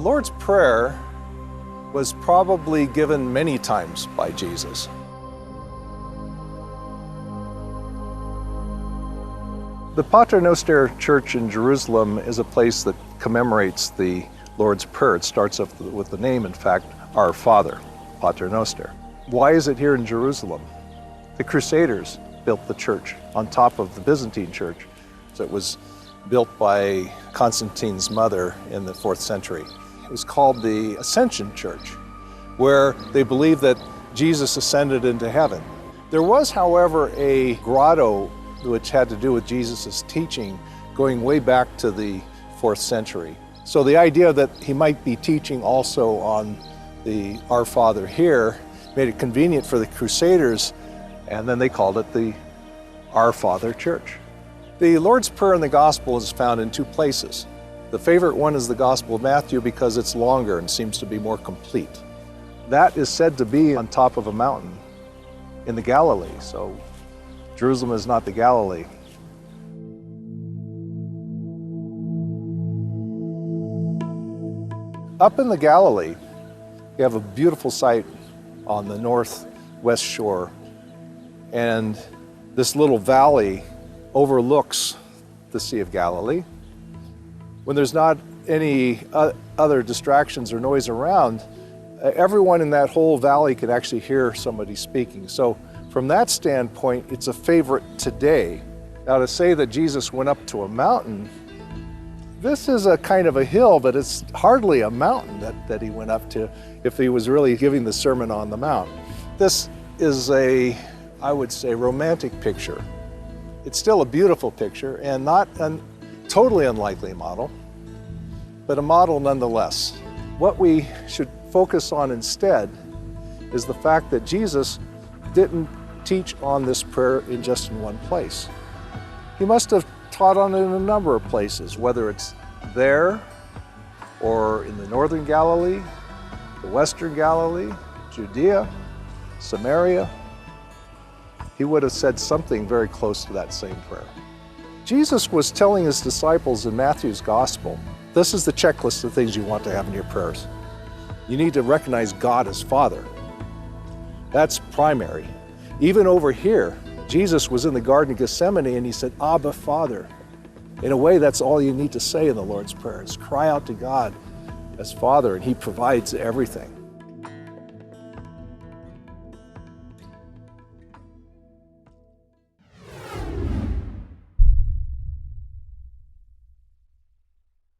Lord's Prayer was probably given many times by Jesus. The Pater Noster Church in Jerusalem is a place that commemorates the Lord's Prayer. It starts off with the name, in fact, Our Father, Pater Noster. Why is it here in Jerusalem? The Crusaders built the church on top of the Byzantine church. So it was built by Constantine's mother in the 4th century. It was called the Ascension Church, where they believed that Jesus ascended into heaven. There was, however, a grotto which had to do with Jesus' teaching going way back to the 4th century. So the idea that he might be teaching also on the Our Father here made it convenient for the Crusaders, and then they called it the Our Father Church. The Lord's Prayer in the Gospel is found in 2 places. The favorite one is the Gospel of Matthew because it's longer and seems to be more complete. That is said to be on top of a mountain in the Galilee, so Jerusalem is not the Galilee. Up in the Galilee, you have a beautiful site on the northwest shore, and this little valley overlooks the Sea of Galilee. When there's not any other distractions or noise around, everyone in that whole valley can actually hear somebody speaking. So from that standpoint, it's a favorite today. Now, to say that Jesus went up to a mountain, this is a kind of a hill, but it's hardly a mountain that he went up to if he was really giving the Sermon on the Mount. This is a, I would say, romantic picture. It's still a beautiful picture and not a totally unlikely model, but a model nonetheless. What we should focus on instead is the fact that Jesus didn't teach on this prayer in just in one place. He must have taught on it in a number of places, whether it's there or in the northern Galilee, the western Galilee, Judea, Samaria. He would have said something very close to that same prayer. Jesus was telling his disciples in Matthew's Gospel, this is the checklist of things you want to have in your prayers. You need to recognize God as Father. That's primary. Even over here, Jesus was in the Garden of Gethsemane and he said, Abba, Father. In a way, that's all you need to say in the Lord's Prayer, is cry out to God as Father, and he provides everything.